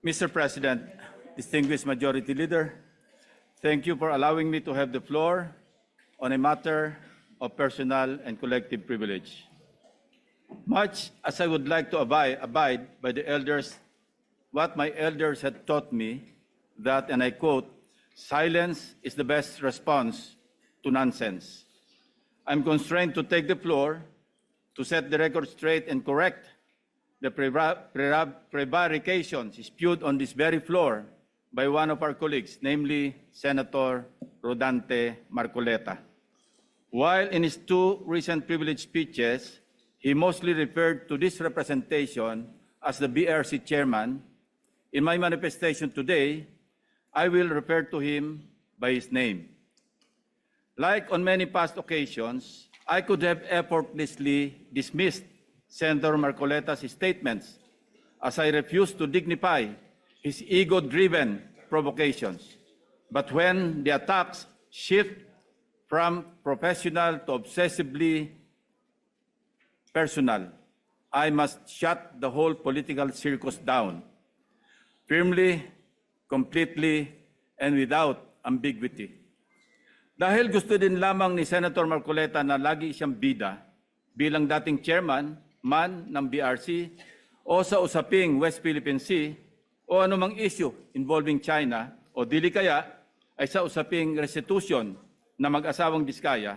Mr. President, distinguished Majority Leader, thank you for allowing me to have the floor on a matter of personal and collective privilege. Much as I would like to abide by the elders, what my elders had taught me, that, and I quote, silence is the best response to nonsense. I'm constrained to take the floor to set the record straight and correct the prevarications spewed on this very floor by one of our colleagues, namely Senator Rodante Marcoleta. While in his two recent privilege speeches, he mostly referred to this representation as the BRC chairman, in my manifestation today, I will refer to him by his name. Like on many past occasions, I could have effortlessly dismissed Senator Marcoleta's statements as I refuse to dignify his ego-driven provocations. But when the attacks shift from professional to obsessively personal, I must shut the whole political circus down, firmly, completely, and without ambiguity. Dahil gusto din lamang ni Senator Marcoleta na lagi siyang bida bilang dating chairman man ng BRC o sa usaping West Philippine Sea o anumang issue involving China o dili kaya ay sa usaping restitution na mag-asawang Diskaya,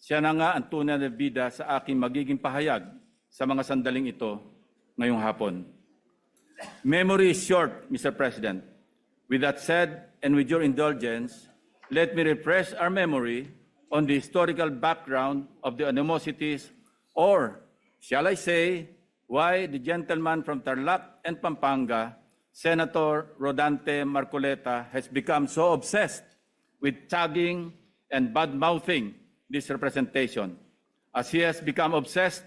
siya na nga ang tunay na bida sa aking magiging pahayag sa mga sandaling ito ngayong hapon. Memory is short, Mr. President. With that said, and with your indulgence, let me refresh our memory on the historical background of the animosities, or shall I say, why the gentleman from Tarlac and Pampanga, Senator Rodante Marcoleta, has become so obsessed with tagging and bad-mouthing this representation, as he has become obsessed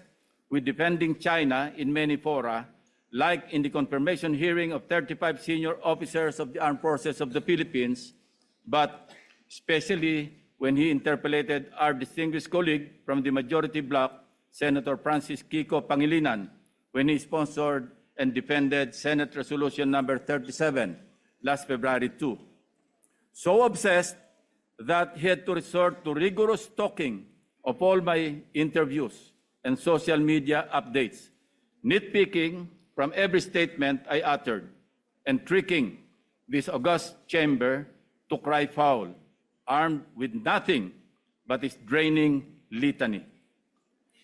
with defending China in many fora, like in the confirmation hearing of 35 senior officers of the Armed Forces of the Philippines, but especially when he interpellated our distinguished colleague from the majority bloc, Senator Francis Kiko Pangilinan, when he sponsored and defended Senate Resolution number 37 last February 2. So obsessed that he had to resort to rigorous stalking of all my interviews and social media updates, nitpicking from every statement I uttered, and tricking this august chamber to cry foul, armed with nothing but his draining litany.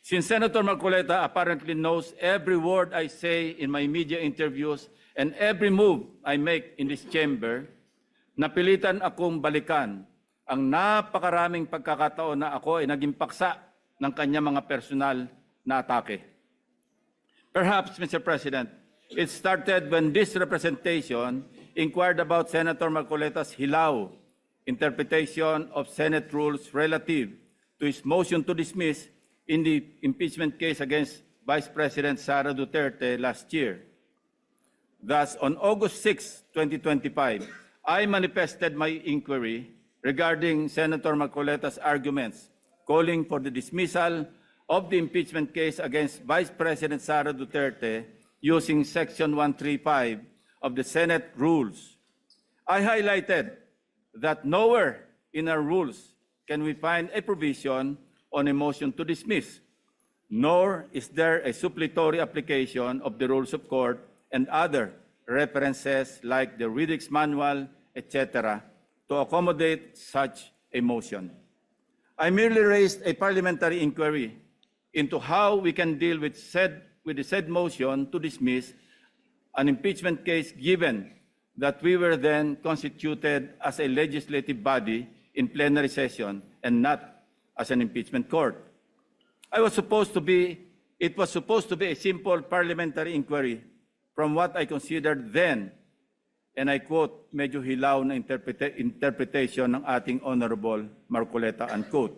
Since Senator Marcoleta apparently knows every word I say in my media interviews and every move I make in this chamber, napilitan akong balikan ang napakaraming pagkakataon na ako ay naging paksa ng kanyang mga personal na atake. Perhaps, Mr. President, it started when this representation inquired about Senator Marcoleta's hilaw interpretation of Senate rules relative to his motion to dismiss in the impeachment case against Vice President Sara Duterte last year. Thus, on August 6, 2025, I manifested my inquiry regarding Senator Marcoleta's arguments calling for the dismissal of the impeachment case against Vice President Sara Duterte using Section 135 of the Senate rules. I highlighted that nowhere in our rules can we find a provision on a motion to dismiss, nor is there a suppletory application of the rules of court and other references like the Riddick's Manual, etc., to accommodate such a motion. I merely raised a parliamentary inquiry into how we can deal with the said motion to dismiss an impeachment case, given that we were then constituted as a legislative body in plenary session and not as an impeachment court. It was supposed to be a simple parliamentary inquiry from what I considered then, and I quote, medyo hilaw na interpretation ng ating Honorable Marcoleta, unquote.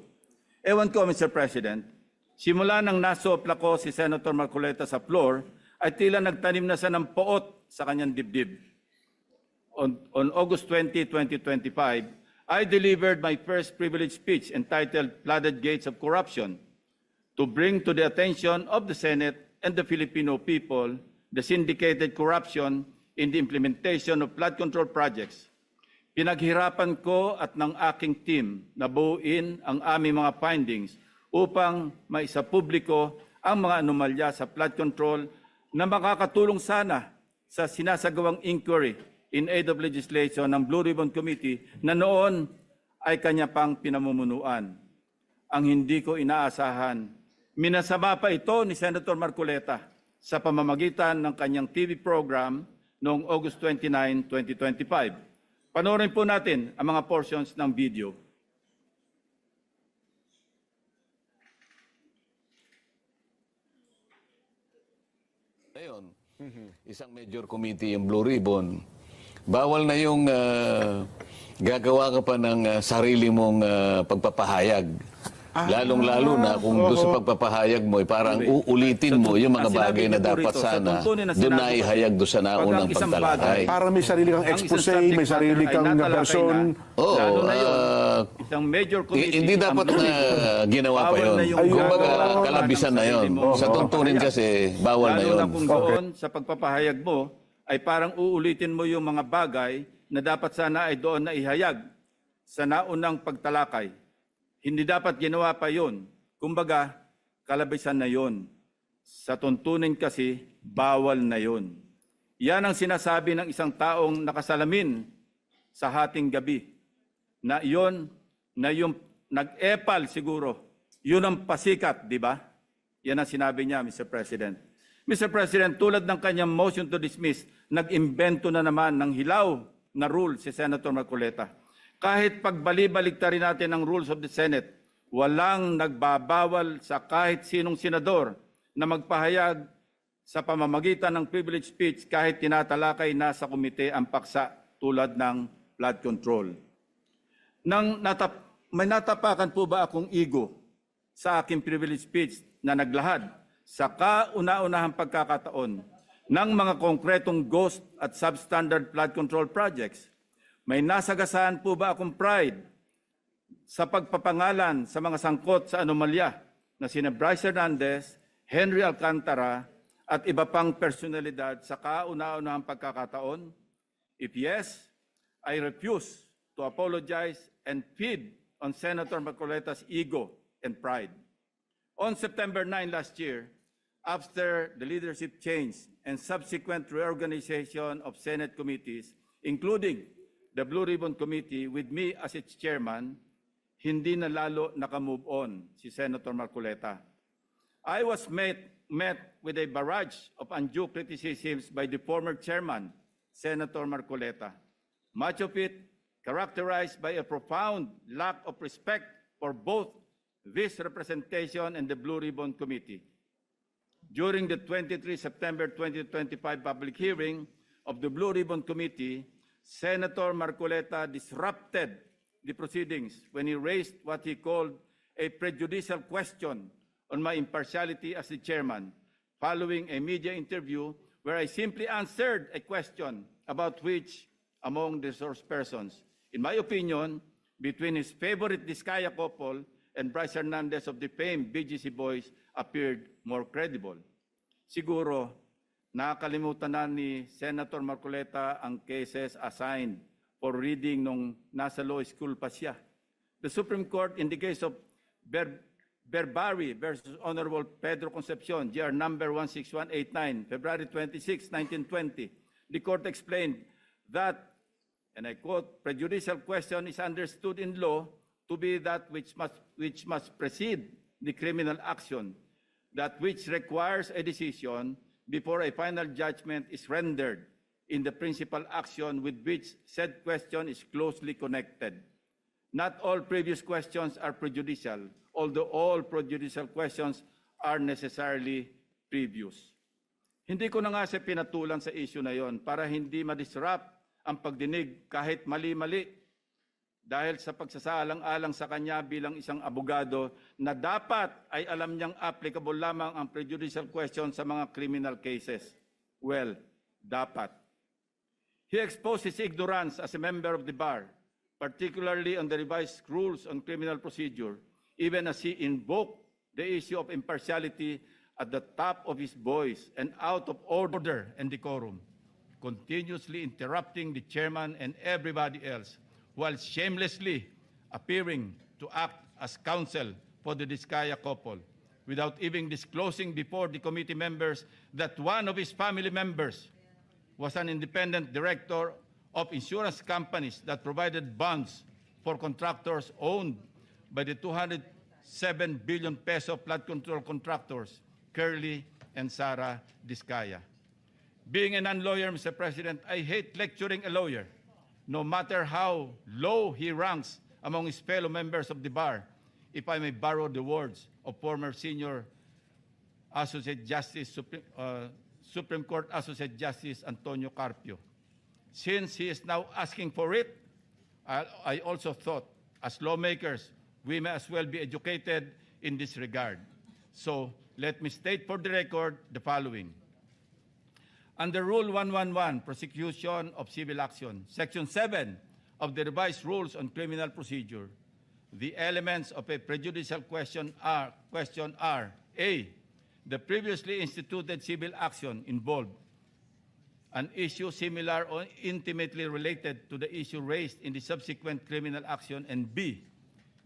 Ewan ko, Mr. President, simula nang nasopla ko si Senator Marcoleta sa floor, ay tila nagtanim na siya ng poot sa kanyang dibdib. On August 20, 2025, I delivered my first privilege speech entitled Flooded Gates of Corruption to bring to the attention of the Senate and the Filipino people the syndicated corruption in the implementation of flood control projects. Pinaghirapan ko at ng aking team na buuin ang aming mga findings upang maisapubliko ang mga anomalya sa flood control na makakatulong sana sa sinasagawang inquiry in aid of legislation ng Blue Ribbon Committee na noon ay kanya pang pinamumunuan. Ang hindi ko inaasahan, minasama pa ito ni Senator Marcoleta sa pamamagitan ng kanyang TV program noong August 29, 2025. Panoorin po natin ang mga portions ng video. Ngayon, isang major committee yung Blue Ribbon, bawal na yung gagawa ka pa ng sarili mong pagpapahayag. Lalong-lalo na kung doon sa pagpapahayag mo, parang uulitin mo yung mga bagay na dapat sana doon na ihayag doon sa naunang pagtalakay. Para may sarili kang expose, may sarili kang version. Oo, Isang major committee. hindi dapat na ginawa pa yun. Kumbaga, kalabisan na yun. Sa tuntunin kasi, bawal na yun. Lalo na kung doon sa pagpapahayag mo, ay parang uulitin mo yung mga bagay na dapat sana ay doon na ihayag sa naunang pagtalakay. Hindi dapat ginawa pa yun. Kumbaga, kalabisan na yun. Sa tuntunin kasi, bawal na yun. Yan ang sinasabi ng isang taong nakasalamin sa hating gabi. Na yung nag-epal siguro. Yun ang pasikat, di ba? Yan ang sinabi niya, Mr. President. Mr. President, tulad ng kanyang motion to dismiss, nag-imbento na naman ng hilaw na rule si Senator Marcoleta. Kahit pagbali-baligtarin natin ang rules of the Senate, walang nagbabawal sa kahit sinong senador na magpahayag sa pamamagitan ng privilege speech kahit tinatalakay na sa komite ang paksa tulad ng flood control. May natapakan po ba akong ego sa aking privilege speech na naglahad sa kauna-unahang pagkakataon ng mga konkretong ghost at substandard flood control projects? May nasagasaan po ba akong pride sa pagpapangalan sa mga sangkot sa anomalya na sina Bryce Hernandez, Henry Alcantara at iba pang personalidad sa kauna-unahang pagkakataon? If yes, I refuse to apologize and feed on Senator Marcoleta's ego and pride. On September 9 last year, after the leadership change and subsequent reorganization of Senate committees, including the Blue Ribbon Committee with me as its chairman, hindi na lalo nakamove on si Senator Marcoleta. I was met with a barrage of undue criticisms by the former chairman, Senator Marcoleta. Much of it characterized by a profound lack of respect for both this representation and the Blue Ribbon Committee. During the 23 September 2025 public hearing of the Blue Ribbon Committee, Senator Marcoleta disrupted the proceedings when he raised what he called a prejudicial question on my impartiality as the chairman, following a media interview where I simply answered a question about which among the source persons, in my opinion, between his favorite Diskaya couple and Bryce Hernandez of the famed BGC Boys appeared more credible. Siguro, nakakalimutan na ni Senator Marcoleta ang cases assigned for reading nung nasa law school pa siya. The Supreme Court in the case of Berbari versus Honorable Pedro Concepcion, GR number 16189, February 26, 1920, the court explained that, and I quote, prejudicial question is understood in law to be that which must precede the criminal action, that which requires a decision before a final judgment is rendered in the principal action with which said question is closely connected. Not all previous questions are prejudicial, although all prejudicial questions are necessarily previous. Hindi ko na nga siya pinatulan sa issue na yon para hindi ma-disrupt ang pagdinig kahit mali-mali dahil sa pagsasaalang-alang sa kanya bilang isang abogado na dapat ay alam niyang applicable lamang ang prejudicial question sa mga criminal cases. Well, dapat. He exposed his ignorance as a member of the bar, particularly on the revised rules on criminal procedure, even as he invoked the issue of impartiality at the top of his voice and out of order and decorum. continuously interrupting the chairman and everybody else, while shamelessly appearing to act as counsel for the Diskaya couple, without even disclosing before the committee members that one of his family members was an independent director of insurance companies that provided bonds for contractors owned by the 207 billion peso flood control contractors, Curly and Sara Diskaya. Being a non-lawyer, Mr. President, I hate lecturing a lawyer, no matter how low he ranks among his fellow members of the bar, if I may borrow the words of former senior Associate Justice, Supreme Court Associate Justice Antonio Carpio. Since he is now asking for it, I also thought, as lawmakers, we may as well be educated in this regard. So let me state for the record the following. Under Rule 111, Prosecution of Civil Action, Section 7 of the Revised Rules on Criminal Procedure, the elements of a prejudicial question are A, the previously instituted civil action involved an issue similar or intimately related to the issue raised in the subsequent criminal action, and B,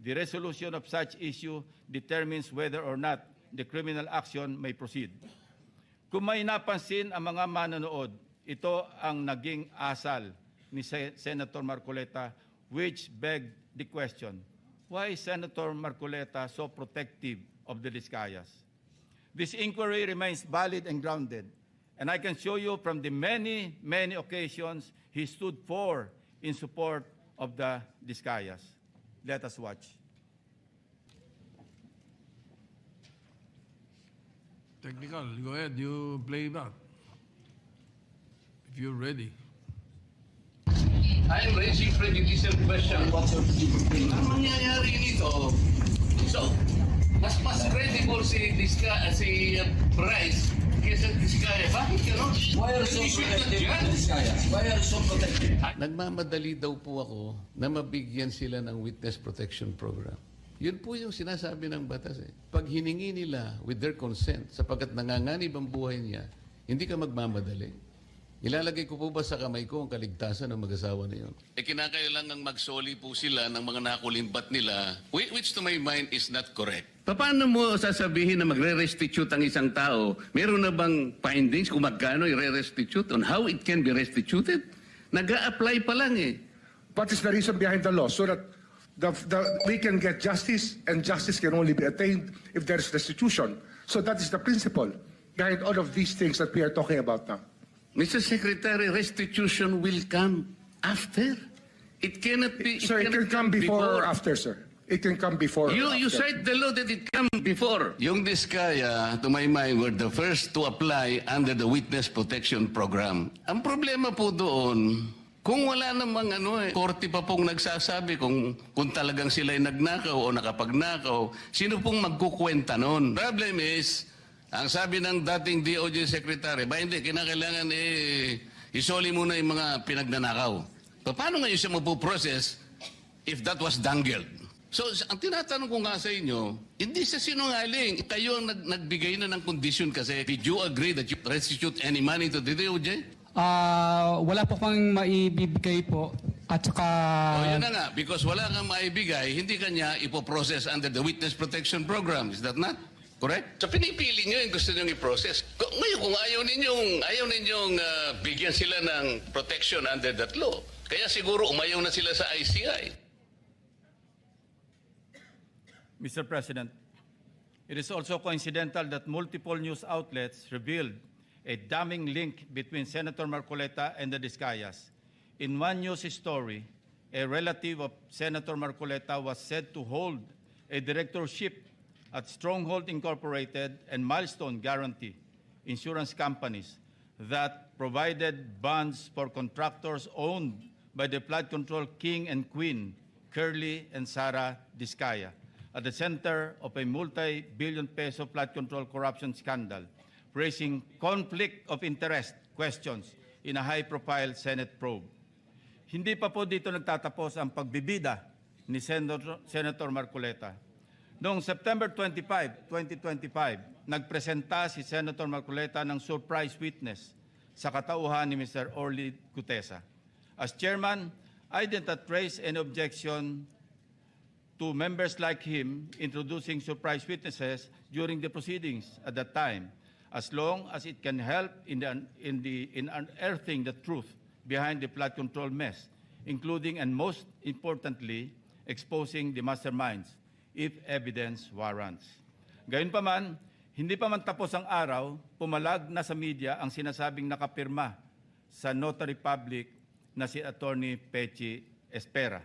the resolution of such issue determines whether or not the criminal action may proceed. Kung may napansin ang mga manonood, ito ang naging asal ni Senator Marcoleta, which begged the question, why is Senator Marcoleta so protective of the Diskayas? This inquiry remains valid and grounded, and I can show you from the many, many occasions he stood for in support of the Diskayas. Let us watch. Technical, go ahead, you play back. If you're ready. I'm raising prejudicial question. Ang mangyayari nito, so, mas credible si Bryce kesa Diskaya. Bakit gano'n? Why are you so protective of Diskaya? Why are you so protective? Nagmamadali daw po ako na mabigyan sila ng witness protection program. Yun po yung sinasabi ng batas. Pag hiningi nila with their consent, sapagkat nanganganib ang buhay niya, hindi ka magmamadali. Ilalagay ko po ba sa kamay ko ang kaligtasan ng mag-asawa na yun? Kinakailangang magsoli po sila ng mga nakulimbat nila, which to my mind is not correct. Paano mo sasabihin na magre-restitute ang isang tao? Meron na bang findings kung magkano i-restitute on how it can be restituted? Nag-a-apply pa lang eh. What is the reason behind the law? So that we can get justice, and justice can only be attained if there is restitution. So that is the principle behind all of these things that we are talking about now. Mr. Secretary, restitution will come after. It cannot be. So it can come before or after, sir. It can come before. or You after. cite the law that it come before. Yung Diskaya, to my mind, were the first to apply under the witness protection program. Ang problema po doon, kung wala namang korte pa pong nagsasabi kung talagang sila'y nagnakaw o nakapagnakaw, sino pong magkukwenta noon? Problem is, ang sabi ng dating DOJ Secretary, ba hindi, kinakailangan isoli muna yung mga pinagnanakaw. Paano ngayon siya mapuprocess if that was dangled? So, ang tinatanong ko nga sa inyo, hindi sa sinungaling. Kayo ang nagbigay na ng condition kasi, did you agree that you restitute any money to the DOJ? Wala po kang maibibigay po. At saka... O yun na nga, because wala kang maibigay, hindi kanya ipoprocess under the witness protection program. Is that not correct? So pinipili nyo yung gusto nyo i-process. Ngayon, kung ayaw ninyong bigyan sila ng protection under that law, kaya siguro umayaw na sila sa ICI. Mr. President, it is also coincidental that multiple news outlets revealed a damning link between Senator Marcoleta and the Diskayas. In one news story, a relative of Senator Marcoleta was said to hold a directorship at Stronghold Incorporated and Milestone Guarantee insurance companies that provided bonds for contractors owned by the flood control king and queen, Curly and Sara Diskaya, at the center of a multi-billion peso flood control corruption scandal, raising conflict of interest questions in a high-profile Senate probe. Hindi pa po dito nagtatapos ang pagbibida ni Senator Marcoleta. Noong September 25, 2025, nagpresenta si Senator Marcoleta ng surprise witness sa katauhan ni Mr. Orly Gutesa. As chairman, I did not raise any objection to members like him introducing surprise witnesses during the proceedings at that time, as long as it can help in unearthing the truth behind the flood control mess, including and most importantly, exposing the masterminds if evidence warrants. Gayunpaman, hindi pa man tapos ang araw, pumalag na sa media ang sinasabing nakapirma sa notary public na si Attorney Pechi Espera.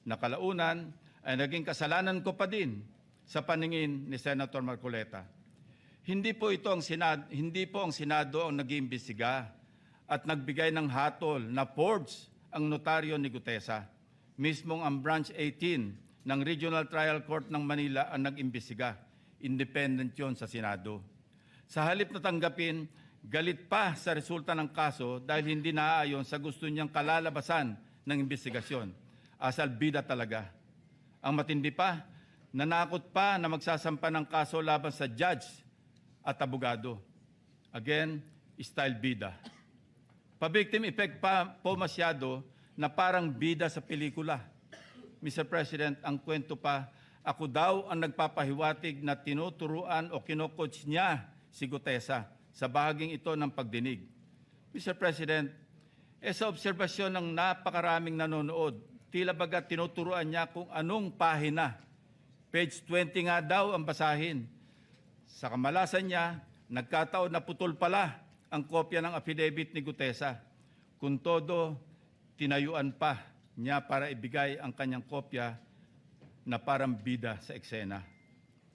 Nakalaunan ay naging kasalanan ko pa din sa paningin ni Senator Marcoleta. Hindi po ang Senado ang nag-iimbestiga at nagbigay ng hatol na forged ang notaryo ni Gutesa. Mismong ang Branch 18 ng Regional Trial Court ng Manila ang nag-imbestiga. Independent yon sa Senado. Sa halip na tanggapin, galit pa sa resulta ng kaso dahil hindi naaayon sa gusto niyang kalalabasan ng investigasyon. Asal bida talaga. Ang matindi pa, nanakot pa na magsasampa ng kaso laban sa judge at abogado. Again, style bida. Pa-victim effect pa po masyado na parang bida sa pelikula. Mr. President, ang kwento pa, ako daw ang nagpapahiwatig na tinuturuan o kinocoach niya si Gutesa sa bahaging ito ng pagdinig. Mr. President, sa obserbasyon ng napakaraming nanonood, tila baga tinuturuan niya kung anong pahina. Page 20 nga daw ang basahin. Sa kamalasan niya, nagkataon na putol pala ang kopya ng affidavit ni Gutesa. Kung todo, tinayuan pa niya para ibigay ang kanyang kopya na parang bida sa eksena.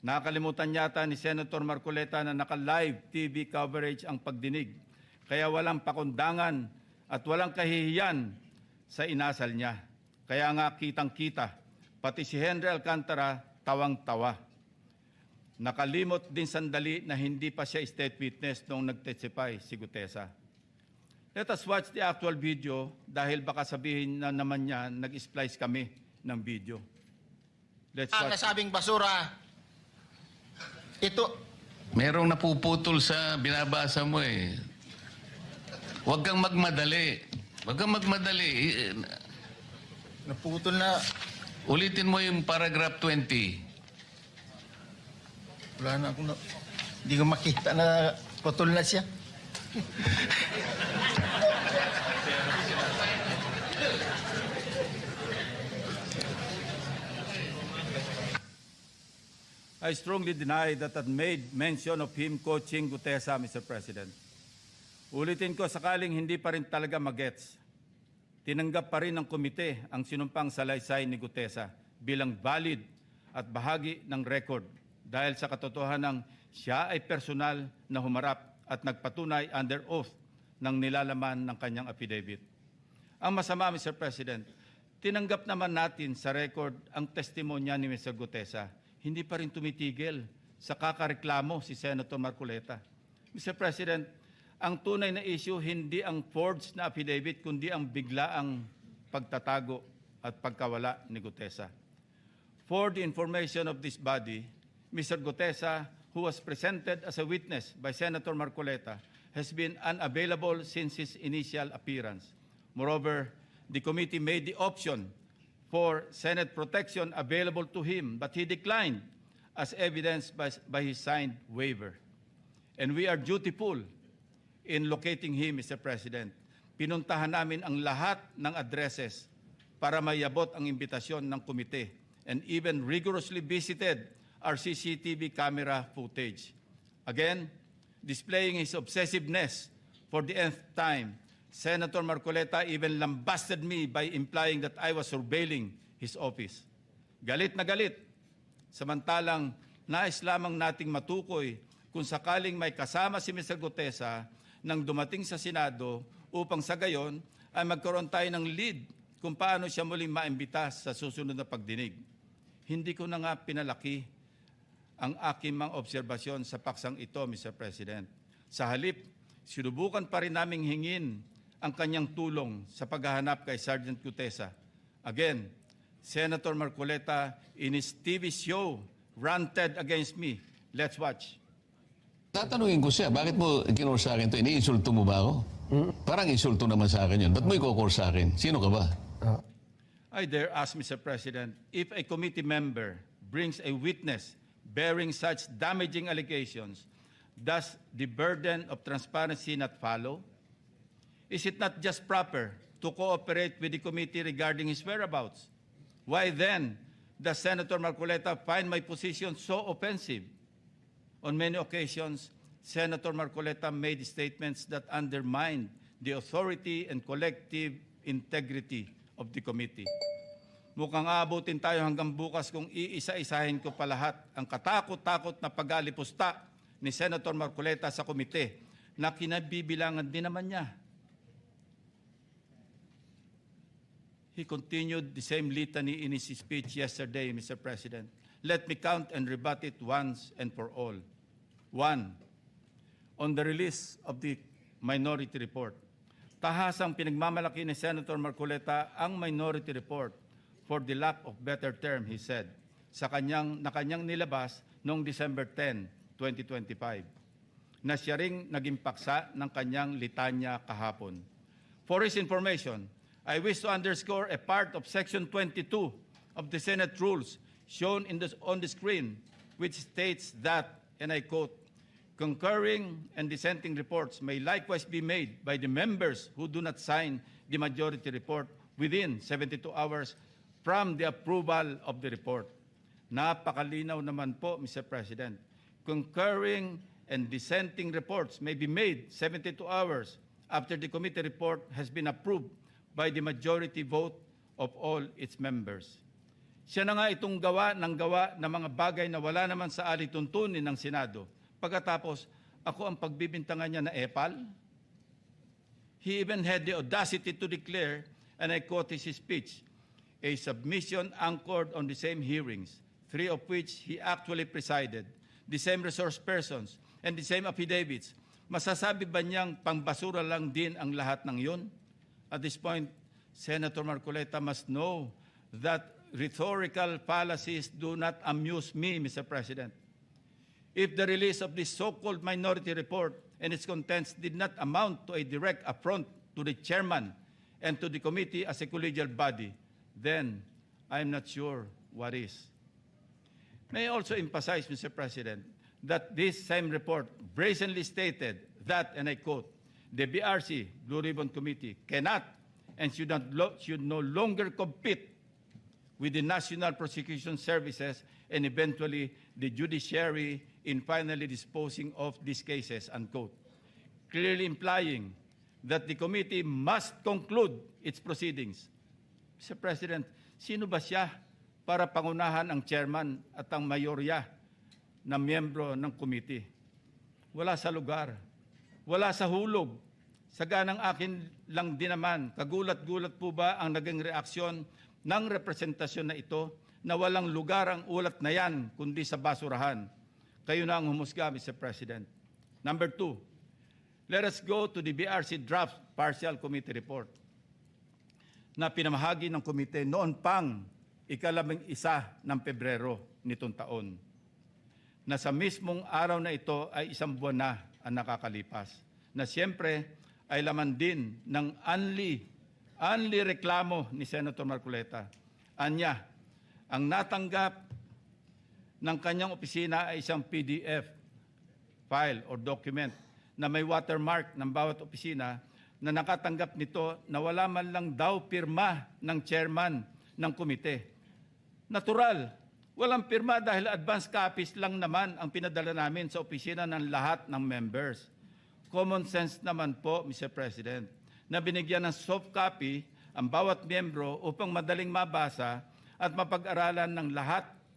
Nakalimutan yata ni Senator Marcoleta na naka-live TV coverage ang pagdinig, kaya walang pakundangan at walang kahihiyan sa inasal niya. Kaya nga kitang-kita, pati si Henry Alcantara tawang-tawa. Nakalimot din sandali na hindi pa siya state witness noong nag-testify si Gutesa. Let us watch the actual video dahil baka sabihin na naman niya nag-splice kami ng video. Let's Ang watch. nasabing basura, ito, Merong napuputol sa binabasa mo eh. Huwag kang magmadali. Huwag kang magmadali. naputol na, Ulitin mo yung paragraph 20. wala na akong, hindi ko makita na putol na siya. I strongly deny that I made mention of him coaching Gutesa, Mr. President. Ulitin ko, sakaling hindi pa rin talaga magets, tinanggap pa rin ng komite ang sinumpang salaysay ni Gutesa bilang valid at bahagi ng record dahil sa katotohanan siya ay personal na humarap at nagpatunay under oath ng nilalaman ng kanyang affidavit. Ang masama, Mr. President, tinanggap naman natin sa record ang testimonya ni Mr. Gutesa. Hindi pa rin tumitigil sa kakareklamo si Senator Marcoleta. Mr. President, ang tunay na issue hindi ang forged na affidavit kundi ang biglaang pagtatago at pagkawala ni Gutesa. For the information of this body, Mr. Gutesa, who was presented as a witness by Senator Marcoleta, has been unavailable since his initial appearance. Moreover, the committee made the option for Senate protection available to him, but he declined as evidenced by his signed waiver. And we are dutiful in locating him, Mr. President. Pinuntahan namin ang lahat ng addresses para mayabot ang imbitasyon ng komite and even rigorously visited our CCTV camera footage. Again, displaying his obsessiveness for the nth time, Senator Marcoleta even lambasted me by implying that I was surveilling his office. Galit na galit. Samantalang nais lamang nating matukoy kung sakaling may kasama si Mr. Gutesa nang dumating sa Senado upang sa gayon ay magkaroon tayo ng lead kung paano siya muling maimbita sa susunod na pagdinig. Hindi ko na nga pinalaki ang aking mga obserbasyon sa paksang ito, Mr. President. Sa halip, sinubukan pa rin naming hingin ang kanyang tulong sa paghahanap kay Sergeant Gutesa. Again, Senator Marcoleta in his TV show ranted against me. Let's watch. Tatanungin ko siya, bakit mo ginawar sa akin ito? Iniinsulto mo ba ako? Parang insulto naman sa akin yun. Ba't mo i-call sa akin? Sino ka ba? I dare ask, Mr. President, if a committee member brings a witness bearing such damaging allegations, does the burden of transparency not follow? Is it not just proper to cooperate with the committee regarding his whereabouts? Why then does Senator Marcoleta find my position so offensive? On many occasions, Senator Marcoleta made statements that undermined the authority and collective integrity of the committee. Mukhang aabutin tayo hanggang bukas kung iisa-isahin ko pa lahat ang katakot-takot na pag-alipusta ni Senator Marcoleta sa komite na kinabibilangan din naman niya. He continued the same litany in his speech yesterday, Mr. President. Let me count and rebut it once and for all. 1. On the release of the minority report. Tahasang pinagmamalaki ni Senator Marcoleta ang minority report for the lack of better term, he said, sa kanyang nilabas noong December 10, 2025, na siya ring naging paksa ng kanyang litanya kahapon. For his information, I wish to underscore a part of Section 22 of the Senate Rules shown on the screen, which states that, and I quote, concurring and dissenting reports may likewise be made by the members who do not sign the majority report within 72 hours from the approval of the report. Napakalinaw naman po, Mr. President. Concurring and dissenting reports may be made 72 hours after the committee report has been approved by the majority vote of all its members. Siya na nga itong gawa ng mga bagay na wala naman sa alituntunin ng Senado. Pagkatapos, ako ang pagbibintangan niya na epal. He even had the audacity to declare, and I quote his speech, a submission anchored on the same hearings, 3 of which he actually presided, the same resource persons, and the same affidavits. Masasabi ba niyang pangbasura lang din ang lahat ng yun? At this point, Senator Marcoleta must know that rhetorical fallacies do not amuse me, Mr. President. If the release of this so-called minority report and its contents did not amount to a direct affront to the chairman and to the committee as a collegial body, then I'm not sure what is. May I also emphasize, Mr. President, that this same report brazenly stated that, and I quote, the BRC, Blue Ribbon Committee, cannot and should no longer compete with the National Prosecution Services and eventually the judiciary in finally disposing of these cases, unquote. Clearly implying that the committee must conclude its proceedings. Mr. President, sino ba siya para pangunahan ang chairman at ang mayorya na miyembro ng committee? Wala sa lugar, wala sa hulog. Saganang akin lang din naman, kagulat-gulat po ba ang naging reaksyon ng representasyon na ito na walang lugar ang ulat na yan kundi sa basurahan? Kayo na ang humusga, Mr. President. Number 2, let us go to the BRC draft partial committee report na pinamahagi ng komite noon pang ika-11 ng Pebrero nitong taon, na sa mismong araw na ito ay 1 buwan na ang nakakalipas, na siyempre ay laman din ng only reklamo ni Senator Marcoleta. Anya, ang natanggap ng kanyang opisina ay isang PDF file or document na may watermark ng bawat opisina na nakatanggap nito na wala man lang daw pirma ng chairman ng komite. Natural, walang pirma dahil advance copies lang naman ang pinadala namin sa opisina ng lahat ng members. Common sense naman po, Mr. President, na binigyan ng soft copy ang bawat miyembro upang madaling mabasa at mapag-aralan ng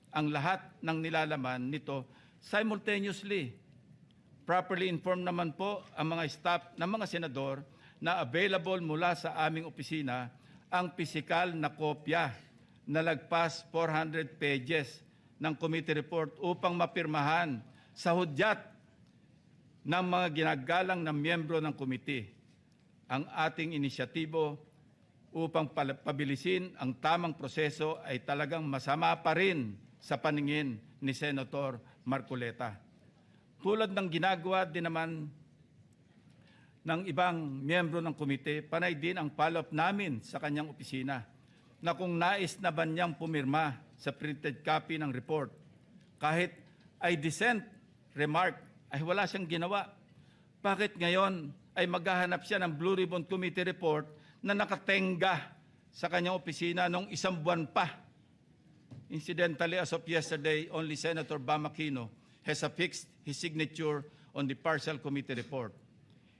ang lahat ng nilalaman nito simultaneously. Properly informed naman po ang mga staff ng mga senador na available mula sa aming opisina ang pisikal na kopya na lagpas 400 pages ng committee report upang mapirmahan sa hudyat ng mga ginagalang na miyembro ng komite. Ang ating inisyatibo upang pabilisin ang tamang proseso ay talagang masama pa rin sa paningin ni Senator Marcoleta. Tulad ng ginagawa din naman ng ibang miyembro ng komite, panay din ang follow-up namin sa kanyang opisina na kung nais na ba niyang pumirma sa printed copy ng report. Kahit ay dissent remark ay wala siyang ginawa. Bakit ngayon ay maghahanap siya ng Blue Ribbon Committee report na nakatenga sa kanyang opisina noong 1 buwan pa? Incidentally, as of yesterday, only Senator Bam Aquino has affixed his signature on the partial committee report.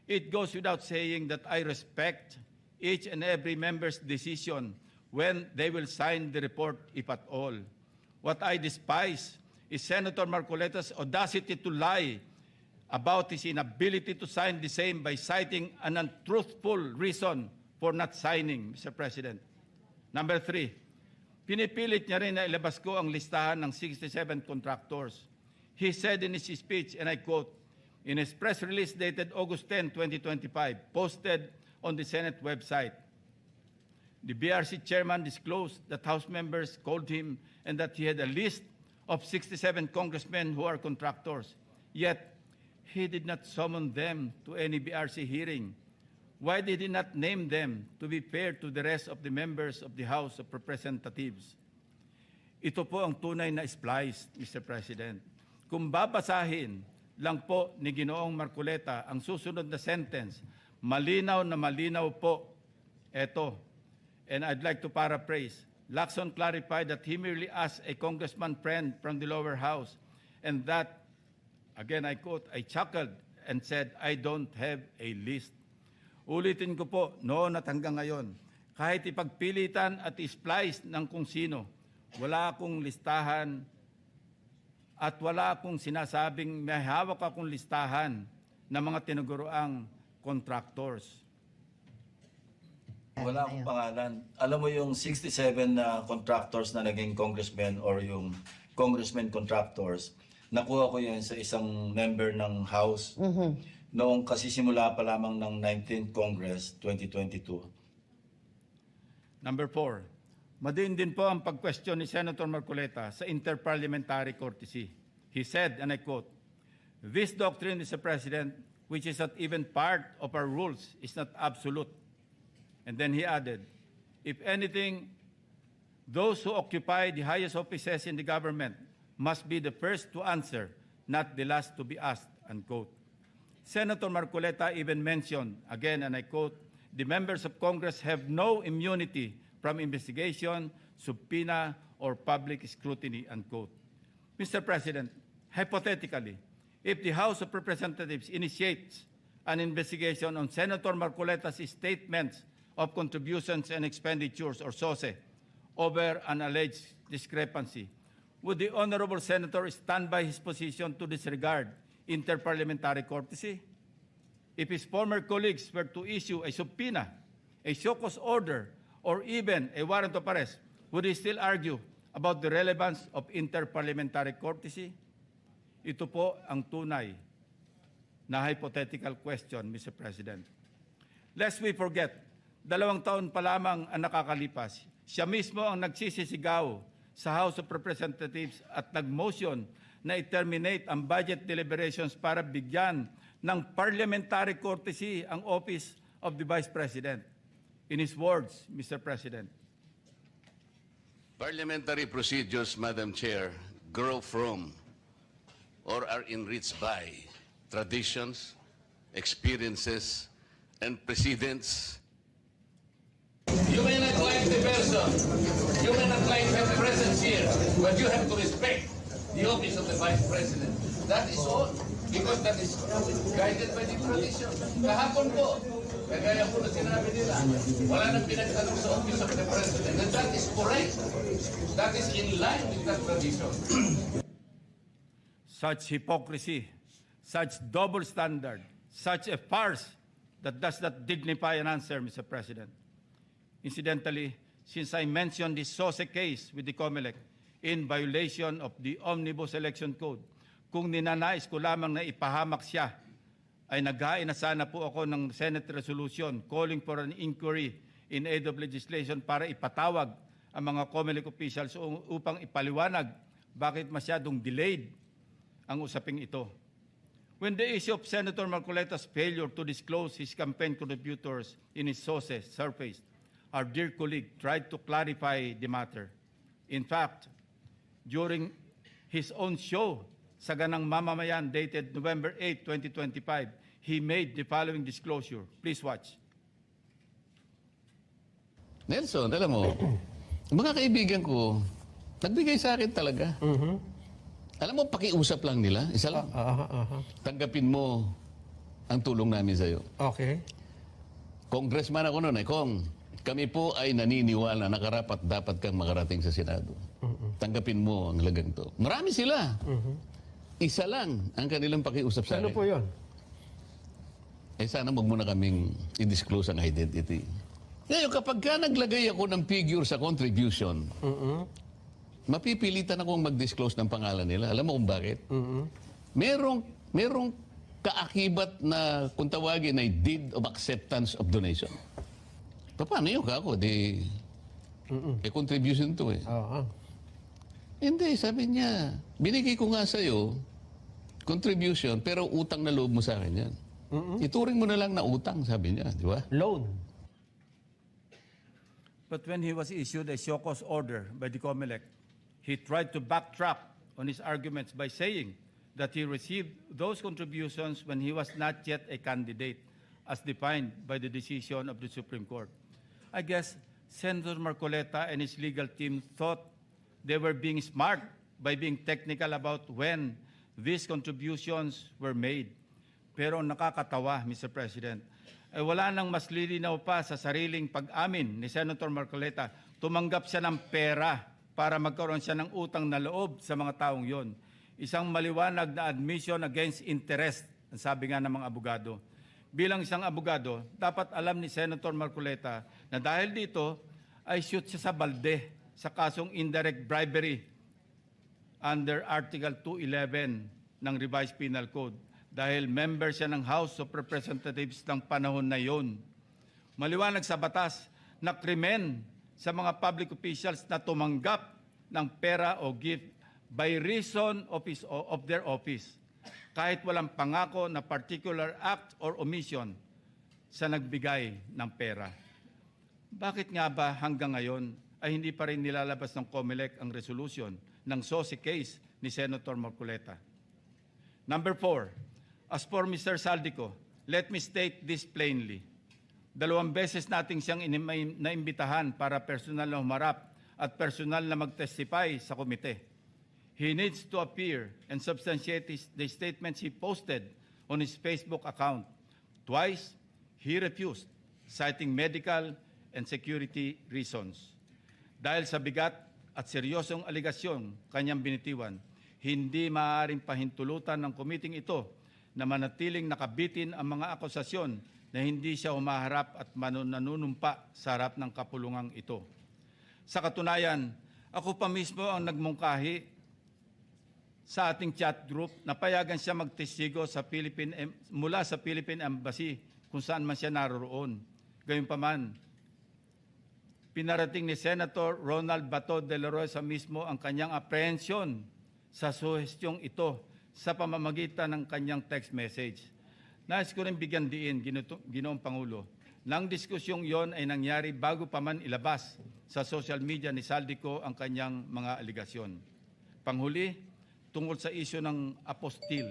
It goes without saying that I respect each and every member's decision when they will sign the report, if at all. What I despise is Senator Marcoleta's audacity to lie about his inability to sign the same by citing an untruthful reason for not signing, Mr. President. Number 3, pinipilit niya rin na ilabas ko ang listahan ng 67 contractors. He said in his speech, and I quote, in his press release dated August 10, 2025, posted on the Senate website, the BRC chairman disclosed that House members called him and that he had a list of 67 congressmen who are contractors. Yet, he did not summon them to any BRC hearing. Why did he not name them to be fair to the rest of the members of the House of Representatives? Ito po ang tunay na splice, Mr. President. Kung babasahin lang po ni Ginoong Marcoleta ang susunod na sentence, malinaw na malinaw po ito. And I'd like to paraphrase. Lacson clarified that he merely asked a congressman friend from the lower house and that, again I quote, I chuckled and said, I don't have a list. Ulitin ko po, noon at hanggang ngayon, kahit ipagpilitan at isplice ng kung sino, wala akong listahan at wala akong sinasabing may hawak akong listahan ng mga tinuguroang contractors. Wala akong pangalan. Alam mo yung 67 na contractors na naging congressmen or yung congressmen contractors, nakuha ko yan sa isang member ng House noong kasisimula pa lamang ng 19th Congress 2022. Number 4, madiin din po ang pag-question ni Senator Marcoleta sa interparliamentary courtesy. He said, and I quote, this doctrine, Mr. President, which is not even part of our rules, is not absolute. And then he added, if anything, those who occupy the highest offices in the government must be the first to answer, not the last to be asked, unquote. Senator Marcoleta even mentioned, again, and I quote, the members of Congress have no immunity from investigation, subpoena, or public scrutiny, unquote. Mr. President, hypothetically, if the House of Representatives initiates an investigation on Senator Marcoleta's statements of contributions and expenditures, or SOSE, over an alleged discrepancy, would the Honorable Senator stand by his position to disregard interparliamentary courtesy? If his former colleagues were to issue a subpoena, a show cause order, or even a warrant of arrest, would he still argue about the relevance of interparliamentary courtesy? Ito po ang tunay na hypothetical question, Mr. President. Lest we forget, 2 taon pa lamang ang nakakalipas, siya mismo ang nagsisisigaw sa House of Representatives at nag-motion na i-terminate ang budget deliberations para bigyan ng parliamentary courtesy ang Office of the Vice President. In his words, Mr. President, Parliamentary procedures, Madam Chair, grow from or are enriched by traditions, experiences, and precedents. You may not like the person, you may not like her presence here, but you have to respect the office of the Vice President. That is all. Because that is guided by the tradition. Kahapon po, kagaya po na sinabi nila, wala nang pinagtanong sa office of the President. And that is correct. That is in line with that tradition. such hypocrisy, such double standard, such a farce that does not dignify an answer, Mr. President. Incidentally, since I mentioned the SOSE case with the COMELEC in violation of the Omnibus Election Code, kung ninanais ko lamang na ipahamak siya, ay naghain na sana po ako ng Senate resolution calling for an inquiry in aid of legislation para ipatawag ang mga COMELEC officials upang ipaliwanag bakit masyadong delayed ang usaping ito. When the issue of Senator Marcoleta's failure to disclose his campaign contributors in his sources surfaced, our dear colleague tried to clarify the matter. In fact, during his own show, Saganang Mamamayan, dated November 8, 2025, he made the following disclosure. Please watch. Nelson, alam mo, mga kaibigan ko, nagbigay sa akin talaga. Alam mo, pakiusap lang nila. Isa lang. Tanggapin mo ang tulong namin sa'yo. Okay. Congressman ako noon, Kong. Kami po ay naniniwala na karapat dapat kang makarating sa Senado. Tanggapin mo ang lagang to. Marami sila. Isa lang ang kanilang pakiusap sa akin. Ano po yun? Eh sana wag mo na kaming i-disclose ang identity. Ngayon, kapag ka naglagay ako ng figure sa contribution, mapipilitan akong mag-disclose ng pangalan nila. Alam mo kung bakit? Merong kaakibat na kung tawagin ay deed of acceptance of donation. Paano yun ka ako? Contribution to eh. Hindi, sabi niya, binigay ko nga sa'yo, contribution, pero utang na loob mo sa akin yan. Ituring mo na lang na utang, sabi niya, di ba? Loan. But when he was issued a show cause order by the COMELEC, he tried to backtrack on his arguments by saying that he received those contributions when he was not yet a candidate, as defined by the decision of the Supreme Court. I guess Senator Marcoleta and his legal team thought they were being smart by being technical about when these contributions were made. Pero nakakatawa, Mr. President, wala nang mas lilinaw pa sa sariling pag-amin ni Senator Marcoleta. Tumanggap siya ng pera para magkaroon siya ng utang na loob sa mga taong yon. Isang maliwanag na admission against interest, ang sabi nga ng mga abogado. Bilang isang abogado, dapat alam ni Senator Marcoleta na dahil dito ay shoot siya sa balde sa kasong indirect bribery under Article 211 ng Revised Penal Code dahil member siya ng House of Representatives ng panahon na yon. Maliwanag sa batas na krimen sa mga public officials na tumanggap ng pera o gift by reason of their office, kahit walang pangako na particular act or omission sa nagbigay ng pera. Bakit nga ba hanggang ngayon ay hindi pa rin nilalabas ng COMELEC ang resolution ng SOSI case ni Senator Marcoleta? Number 4, as for Mr. Saldico, let me state this plainly. 2 beses nating siyang naimbitahan para personal na humarap at personal na mag-testify sa komite. He needs to appear and substantiate the statements he posted on his Facebook account. Twice, he refused, citing medical and security reasons. Dahil sa bigat at seryosong aligasyon kanyang binitiwan, hindi maaaring pahintulutan ng komiting ito na manatiling nakabitin ang mga akusasyon na hindi siya humaharap at nanunumpa sa harap ng kapulungang ito. Sa katunayan, ako pa mismo ang nagmungkahi sa ating chat group na payagan siya magtestigo sa mula sa Philippine Embassy kung saan man siya naroroon. Gayunpaman, pinarating ni Senator Ronald Bato de la Rosa mismo ang kanyang apprehension sa suhestyong ito sa pamamagitan ng kanyang text message. Nais ko rin bigyan diin, Ginoong Pangulo, nang diskusyong yon ay nangyari bago pa man ilabas sa social media ni Saldico ang kanyang mga aligasyon. Panghuli, tungkol sa isyu ng apostil.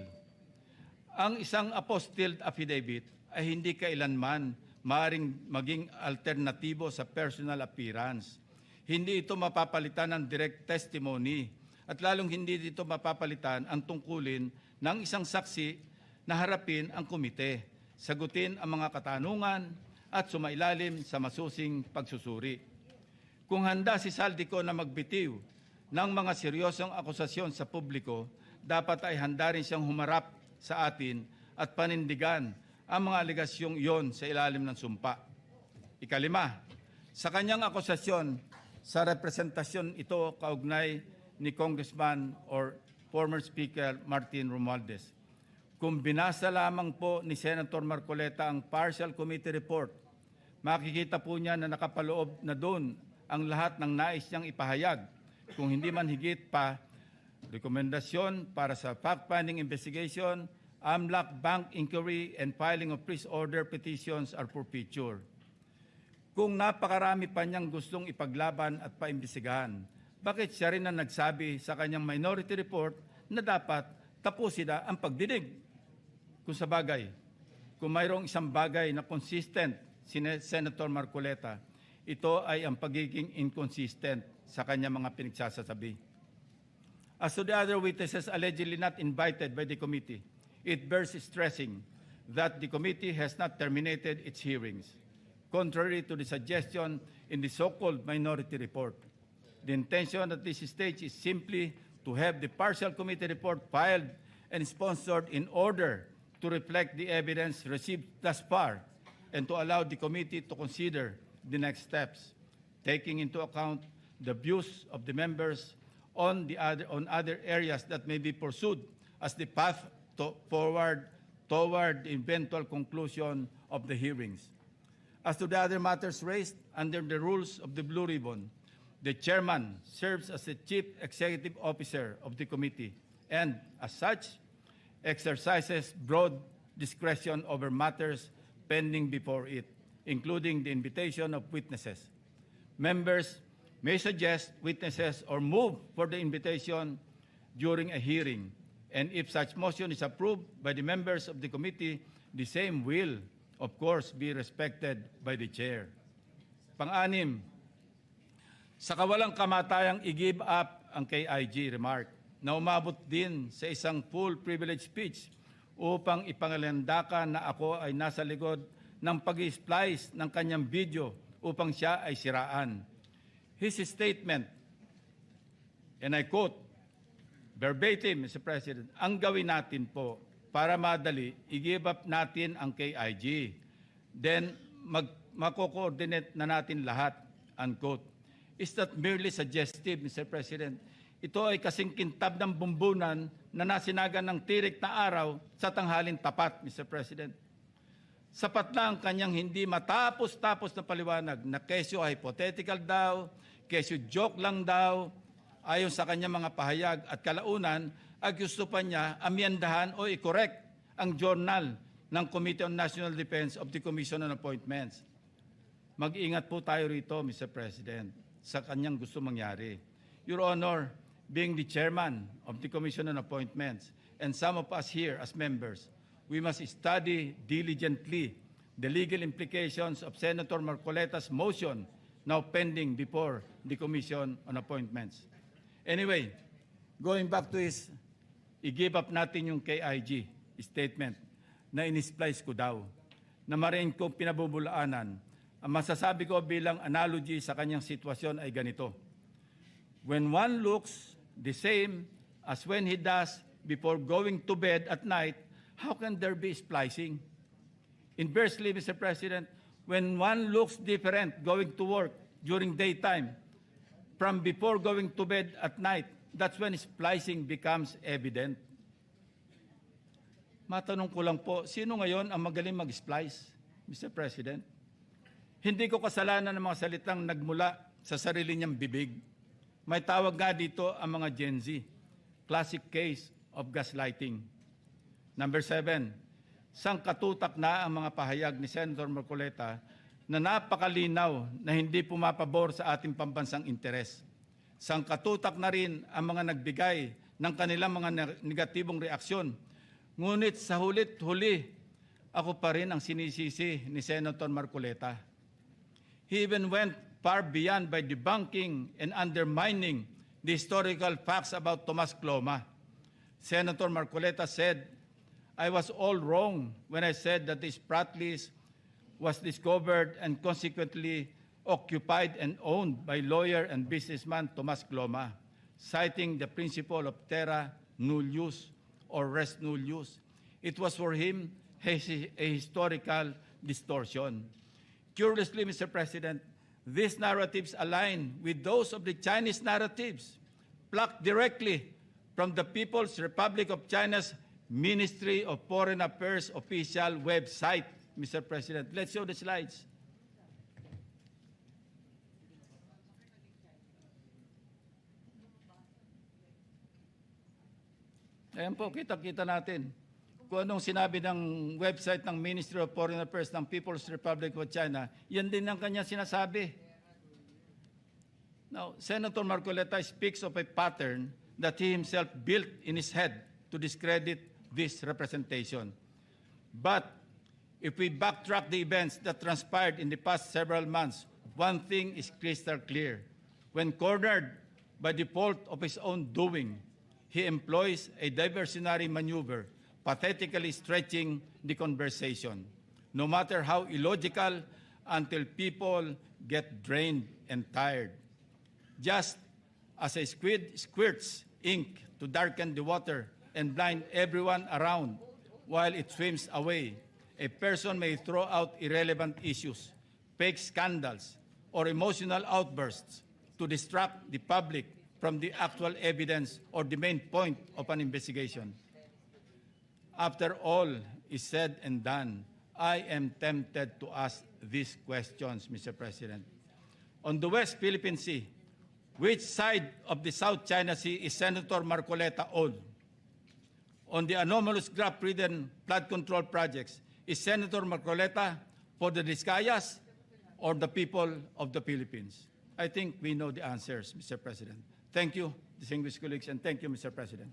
Ang isang apostille affidavit ay hindi kailanman maaaring maging alternatibo sa personal appearance. Hindi ito mapapalitan ng direct testimony at lalong hindi dito mapapalitan ang tungkulin ng isang saksi na harapin ang komite, sagutin ang mga katanungan at sumailalim sa masusing pagsusuri. Kung handa si Saldico na magbitiw ng mga seryosong akusasyon sa publiko, dapat ay handa rin siyang humarap sa atin at panindigan ang mga aligasyong iyon sa ilalim ng sumpa. Ikalima, sa kanyang akusasyon sa representasyon ito kaugnay ni Congressman or former Speaker Martin Romualdez. Kung binasa lamang po ni Senator Marcoleta ang partial committee report, makikita po niya na nakapaloob na doon ang lahat ng nais niyang ipahayag. Kung hindi man higit pa, rekomendasyon para sa fact-finding investigation AMLAC bank inquiry and filing of freeze order petitions are for future. Kung napakarami pa niyang gustong ipaglaban at paimbestigahan, bakit siya rin ang nagsabi sa kanyang minority report na dapat tapusin na ang pagdinig? Kung sa bagay, kung mayroong isang bagay na consistent si Senator Marcoleta, ito ay ang pagiging inconsistent sa kanyang mga pinagsasasabi. As to the other witnesses allegedly not invited by the committee, it bears stressing that the committee has not terminated its hearings, contrary to the suggestion in the so-called minority report. The intention at this stage is simply to have the partial committee report filed and sponsored in order to reflect the evidence received thus far and to allow the committee to consider the next steps, taking into account the views of the members on other areas that may be pursued as the path forward toward the eventual conclusion of the hearings. As to the other matters raised under the rules of the Blue Ribbon, the chairman serves as the chief executive officer of the committee and, as such, exercises broad discretion over matters pending before it, including the invitation of witnesses. Members may suggest witnesses or move for the invitation during a hearing, and if such motion is approved by the members of the committee, the same will, of course, be respected by the chair. Pang-anim, sa kawalang kamatayang i-give up ang KIG remark na umabot din sa isang full privilege speech upang ipangalandakan na ako ay nasa likod ng pag-splice ng kanyang video upang siya ay siraan. His statement, and I quote, verbatim, Mr. President, ang gawin natin po para madali, i-give up natin ang KIG. Then, mako-coordinate na natin lahat, unquote. Is that merely suggestive, Mr. President? Ito ay kasing kintab ng bumbunan na nasinagan ng tirik na araw sa tanghalin tapat, Mr. President. Sapat na ang kanyang hindi matapos-tapos na paliwanag na kesyo hypothetical daw, kesyo joke lang daw, ayon sa kanyang mga pahayag at kalaunan ay gusto pa niya amyendahan o i-correct ang journal ng Committee on National Defense of the Commission on Appointments. Mag-ingat po tayo rito, Mr. President, sa kanyang gusto mangyari. Your Honor, being the chairman of the Commission on Appointments and some of us here as members, we must study diligently the legal implications of Senator Marcoleta's motion now pending before the Commission on Appointments. Anyway, going back to his, i-give up natin yung KIG statement na in-splice ko daw, na marin kong pinabubulaanan. Ang masasabi ko bilang analogy sa kanyang sitwasyon ay ganito. When one looks the same as when he does before going to bed at night, how can there be splicing? Inversely, Mr. President, when one looks different going to work during daytime from before going to bed at night, that's when splicing becomes evident. Matanong ko lang po, sino ngayon ang magaling mag-splice, Mr. President? Hindi ko kasalanan ng mga salitang nagmula sa sarili niyang bibig. May tawag nga dito ang mga Gen Z, classic case of gaslighting. Number 7, sangkatutak na ang mga pahayag ni Senator Marcoleta na napakalinaw na hindi pumapabor sa ating pambansang interes. Sangkatutak na rin ang mga nagbigay ng kanilang mga negatibong reaksyon. Ngunit sa hulit-huli, ako pa rin ang sinisisi ni Senator Marcoleta. He even went far beyond by debunking and undermining the historical facts about Tomas Cloma. Senator Marcoleta said, I was all wrong when I said that this Spratlys was discovered and consequently occupied and owned by lawyer and businessman Tomas Cloma, citing the principle of terra nullius or res nullius. It was for him a historical distortion. Curiously, Mr. President, these narratives align with those of the Chinese narratives, plucked directly from the People's Republic of China's Ministry of Foreign Affairs official website, Mr. President. Let's show the slides. Ayan po, kita-kita natin. kung anong sinabi ng website ng Ministry of Foreign Affairs ng People's Republic of China, yan din ang kanya sinasabi. Now, Senator Marcoleta speaks of a pattern that he himself built in his head to discredit this representation. But if we backtrack the events that transpired in the past several months, one thing is crystal clear. When cornered by the fault of his own doing, he employs a diversionary maneuver, pathetically stretching the conversation, no matter how illogical, until people get drained and tired. Just as a squid squirts ink to darken the water and blind everyone around while it swims away, a person may throw out irrelevant issues, fake scandals, or emotional outbursts to distract the public from the actual evidence or the main point of an investigation. After all is said and done, I am tempted to ask these questions, Mr. President. On the West Philippine Sea, which side of the South China Sea is Senator Marcoleta on? On the anomalous graft-ridden flood control projects, is Senator Marcoleta for the Discayas or the people of the Philippines? I think we know the answers, Mr. President. Thank you, distinguished colleagues, and thank you, Mr. President.